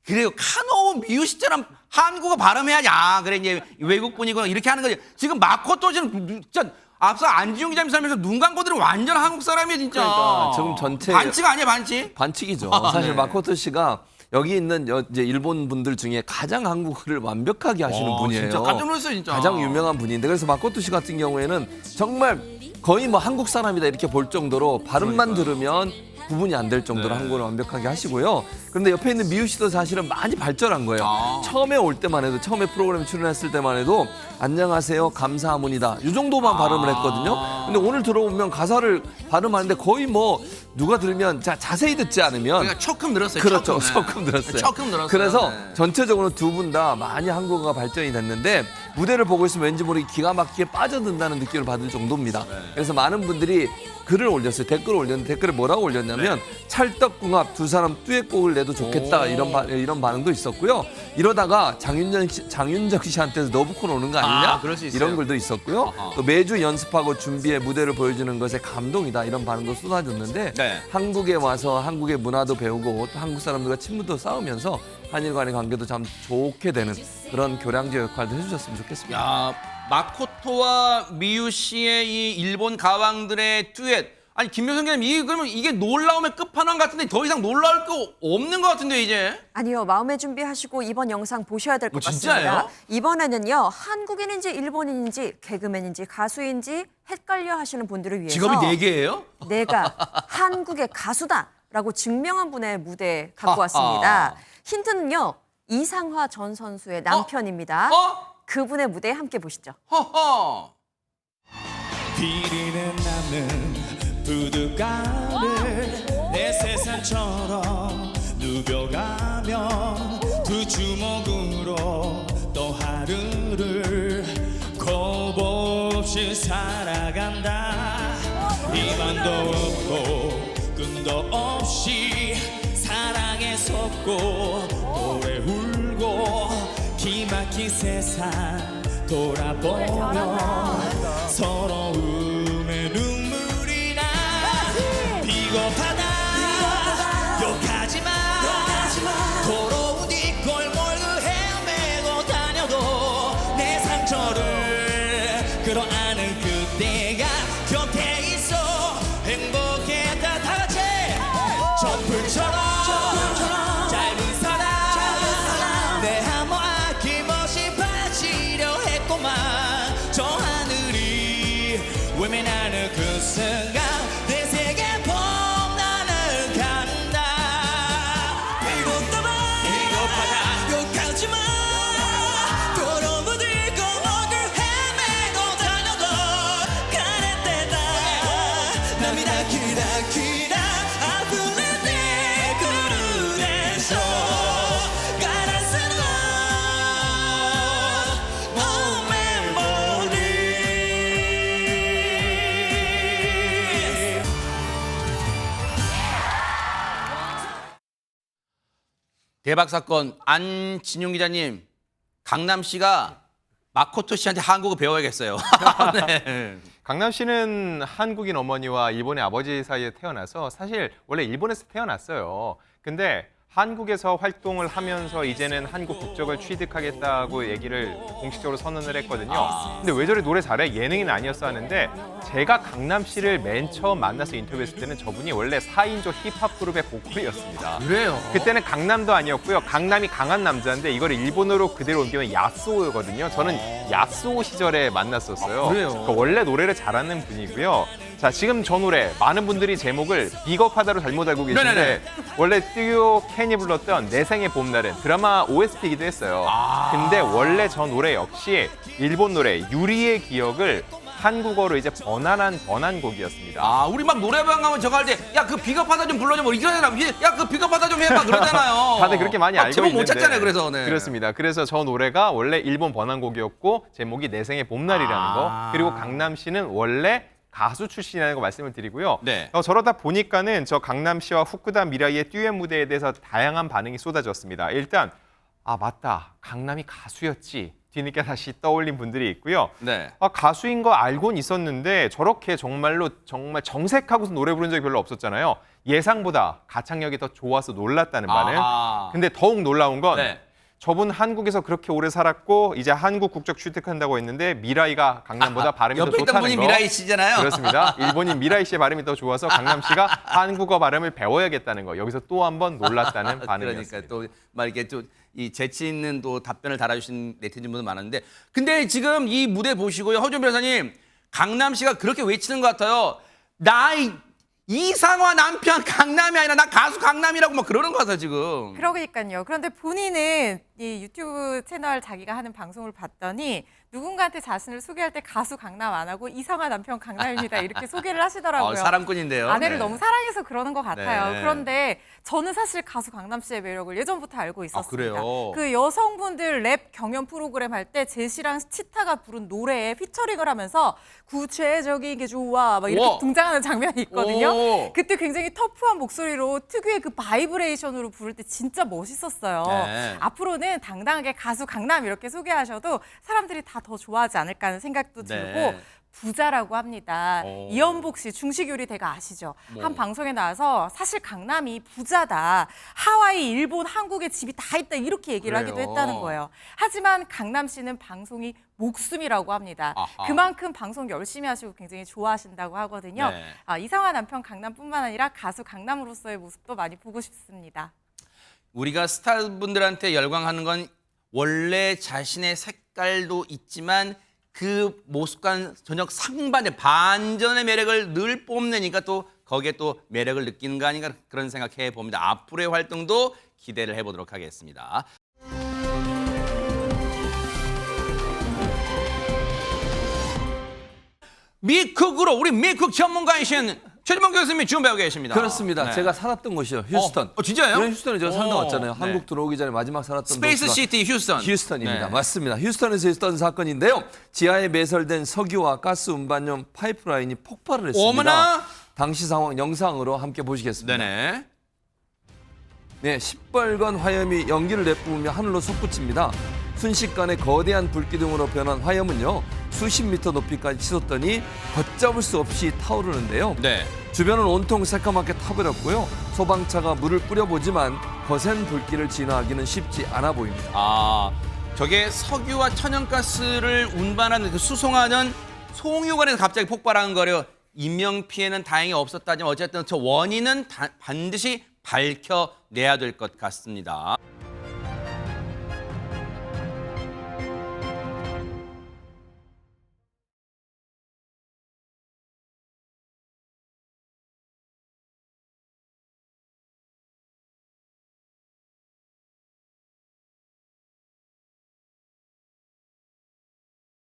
그래요. 카노우 미유 씨처럼 한국어 발음해야지. 그래 이제 외국 분이구나 이렇게 하는 거지. 지금 마코토 씨는 진짜 앞서 안지용 기자님 살면서 눈 감고 들은 완전 한국 사람이야 진짜. 그러니까 지금 전체 반칙 아니야 반칙? 반칙이죠. 사실 네. 마코토 씨가 여기 있는 이제 일본 분들 중에 가장 한국어를 완벽하게 하시는 분이에요. 진짜 깜짝 놀랐어요 진짜. 가장 유명한 분인데 그래서 마코토 씨 같은 경우에는 정말 거의 뭐 한국 사람이다 이렇게 볼 정도로 발음만 들으면 구분이 안 될 정도로 네. 한국어를 완벽하게 하시고요. 그런데 옆에 있는 미유 씨도 사실은 많이 발전한 거예요. 처음에 올 때만 해도 처음에 프로그램 출연했을 때만 해도 안녕하세요 감사합니다 이 정도만 발음을 했거든요. 근데 오늘 들어보면 가사를 발음하는데 거의 뭐 누가 들으면 자세히 듣지 않으면 그러니까 조금 늘었어요. 그렇죠. 조금. 조금 늘었어요. 조금 늘었어요. 그래서 네. 전체적으로 두 분 다 많이 한국어가 발전이 됐는데 무대를 보고 있으면 왠지 모르게 기가 막히게 빠져든다는 느낌을 받을 정도입니다. 그래서 많은 분들이 글을 올렸어요. 댓글을 올렸는데 댓글에 뭐라고 올렸냐면 찰떡궁합 두 사람 듀엣곡을 내도 좋겠다 이런 반응도 있었고요. 이러다가 장윤정 씨한테서 너부콘 오는 거 아니냐? 그럴 수 있어요. 이런 글도 있었고요. 또 매주 연습하고 준비해 무대를 보여주는 것에 감동이다 이런 반응도 쏟아졌는데 네. 한국에 와서 한국의 문화도 배우고 또 한국 사람들과 친분도 쌓으면서 한일 간의 관계도 참 좋게 되는 그런 교량제 역할도 해주셨으면 좋겠습니다. 야, 마코토와 미유 씨의 이 일본 가왕들의 듀엣. 아니 김효성 기자님, 그러면 이게 놀라움의 끝판왕 같은데 더 이상 놀라울 거 없는 것 같은데 이제? 아니요, 마음의 준비하시고 이번 영상 보셔야 될 것 진짜예요? 같습니다. 이번에는요, 한국인인지 일본인인지 개그맨인지 가수인지 헷갈려 하시는 분들을 위해서 직업이 4개예요? 내가 한국의 가수다라고 증명한 분의 무대 갖고 왔습니다. 힌트는요, 이상화 전 선수의 남편입니다. 그분의 무대 함께 보시죠. 허허. 비리는 남는 부둣가를 내 세상처럼 누벼가며 두 주먹으로 또 하루를 겁없이 살아간다. 희망도 없고 꿈도 없이 사랑에 속고 노래 울고 기막힌 세상 돌아보며 서러움에 눈물이 나. 비겁하다 욕하지마 더러운 이 골목을 헤매고 다녀도 내 상처를 끌어안은 그대가 곁에 있어 행복했다. 다같이 촛불처럼 짧은 사랑 내 한몸 아낌없이 바치려 했고만 저 하늘이 외면하는 그 순간 내 세계 봄나는 간다. 비겁하다 욕하지마 더러운 이 골목을 헤매고 다녀도 가는 데다 남이다 기다 아픈 내 그릇에서 가라앉는 memory. 대박 사건. 안진용 기자님, 강남 씨가 마코토 씨한테 한국어 배워야겠어요. 네. 강남 씨는 한국인 어머니와 일본의 아버지 사이에 태어나서 사실 원래 일본에서 태어났어요. 근데 한국에서 활동을 하면서 이제는 한국 국적을 취득하겠다고 얘기를 공식적으로 선언을 했거든요. 근데 왜 저리 노래 잘해? 예능인 아니었어 하는데 제가 강남 씨를 맨 처음 만나서 인터뷰했을 때는 저분이 원래 4인조 힙합 그룹의 보컬이었습니다. 그래요? 그때는 강남도 아니었고요. 강남이 강한 남자인데 이걸 일본어로 그대로 옮기면 야스오거든요. 저는 야스오 시절에 만났었어요. 그래요? 그러니까 원래 노래를 잘하는 분이고요. 자, 지금 저 노래 많은 분들이 제목을 비겁하다로 잘못 알고 계신데 네네네. 원래 듀오 캔이 불렀던 내 생의 봄날은 드라마 OST이기도 했어요. 근데 원래 저 노래 역시 일본 노래 유리의 기억을 한국어로 이제 번안한 번안곡이었습니다. 아, 우리 막 노래방 가면 저거 할 때 야, 그 비겁하다 좀 불러줘 뭐 이러잖아. 야, 그 비겁하다 좀 해봐 그러잖아요. 다들 그렇게 많이 알고 제목 있는데 못 찾잖아요. 그래서 네. 그렇습니다. 그래서 저 노래가 원래 일본 번안곡이었고 제목이 내 생의 봄날이라는 거. 그리고 강남 씨는 원래 가수 출신이라는 거 말씀을 드리고요. 네. 저러다 보니까는 저 강남 씨와 후쿠다 미라이의 듀엣 무대에 대해서 다양한 반응이 쏟아졌습니다. 일단 아 맞다, 강남이 가수였지. 뒤늦게 다시 떠올린 분들이 있고요. 네. 아, 가수인 거 알고는 있었는데 저렇게 정말 정색하고서 노래 부른 적이 별로 없었잖아요. 예상보다 가창력이 더 좋아서 놀랐다는 반응. 근데 더욱 놀라운 건 네. 저분 한국에서 그렇게 오래 살았고 이제 한국 국적 취득한다고 했는데 미라이가 강남보다 발음이 더 옆에 있던 좋다는 분이 거. 미라이 씨잖아요. 그렇습니다. 일본인 미라이 씨의 발음이 더 좋아서 강남 씨가 한국어 발음을 배워야겠다는 거. 여기서 또 한 번 놀랐다는 반응이었습니다. 그러니까 또 막 이렇게 또 이 재치 있는 또 답변을 달아주신 네티즌분들 많은데, 근데 지금 이 무대 보시고요, 허준 변호사님, 강남 씨가 그렇게 외치는 것 같아요. 나 이상화 남편 강남이 아니라 나 가수 강남이라고 막 그러는 것 같아요 지금. 그러니까요. 그런데 본인은 이 유튜브 채널 자기가 하는 방송을 봤더니 누군가한테 자신을 소개할 때 가수 강남 안 하고 이상화 남편 강남입니다 이렇게 소개를 하시더라고요. 사람꾼인데요. 아내를 네. 너무 사랑해서 그러는 것 같아요. 네. 그런데 저는 사실 가수 강남 씨의 매력을 예전부터 알고 있었습니다. 그래요? 그 여성분들 랩 경연 프로그램 할 때 제시랑 치타가 부른 노래에 피처링을 하면서 구체적인 게 좋아 막 이렇게 우와. 등장하는 장면이 있거든요. 오. 그때 굉장히 터프한 목소리로 특유의 그 바이브레이션으로 부를 때 진짜 멋있었어요. 네. 앞으로는 당당하게 가수 강남 이렇게 소개하셔도 사람들이 다 더 좋아하지 않을까 하는 생각도 들고 네. 부자라고 합니다. 이연복 씨 중식요리 대가 아시죠? 한 방송에 나와서 사실 강남이 부자다. 하와이, 일본, 한국에 집이 다 있다 이렇게 얘기를 하기도 그래요? 했다는 거예요. 하지만 강남 씨는 방송이 목숨이라고 합니다. 아하. 그만큼 방송 열심히 하시고 굉장히 좋아하신다고 하거든요. 네. 이상화 남편 강남뿐만 아니라 가수 강남으로서의 모습도 많이 보고 싶습니다. 우리가 스타분들한테 열광하는 건 원래 자신의 색깔도 있지만 그 모습과는 전혀 상반의 반전의 매력을 늘 뽐내니까 또 거기에 또 매력을 느끼는 거 아닌가 그런 생각해 봅니다. 앞으로의 활동도 기대를 해보도록 하겠습니다. 미쿡으로 우리 미쿡 전문가이신 최진범 교수님이 준비하고 계십니다. 그렇습니다. 네. 제가 살았던 곳이요. 휴스턴. 진짜요? 네, 휴스턴에 제가 살다 오, 왔잖아요. 네. 한국 들어오기 전에 마지막 살았던 스페이스 도시가 시티 휴스턴. 휴스턴입니다. 네. 맞습니다. 휴스턴에서 있었던 사건인데요. 지하에 매설된 석유와 가스 운반용 파이프라인이 폭발을 했습니다. 어머나! 당시 상황 영상으로 함께 보시겠습니다. 네네. 네, 시뻘건 화염이 연기를 내뿜으며 하늘로 솟구칩니다. 순식간에 거대한 불기둥으로 변한 화염은요. 수십 미터 높이까지 치솟더니 걷잡을 수 없이 타오르는데요. 네. 주변은 온통 새까맣게 타버렸고요. 소방차가 물을 뿌려보지만 거센 불길을 진화하기는 쉽지 않아 보입니다. 저게 석유와 천연가스를 운반하는 그 수송하는 송유관에서 갑자기 폭발한 거려. 인명 피해는 다행히 없었다지만 어쨌든 저 원인은 반드시 밝혀내야 될 것 같습니다.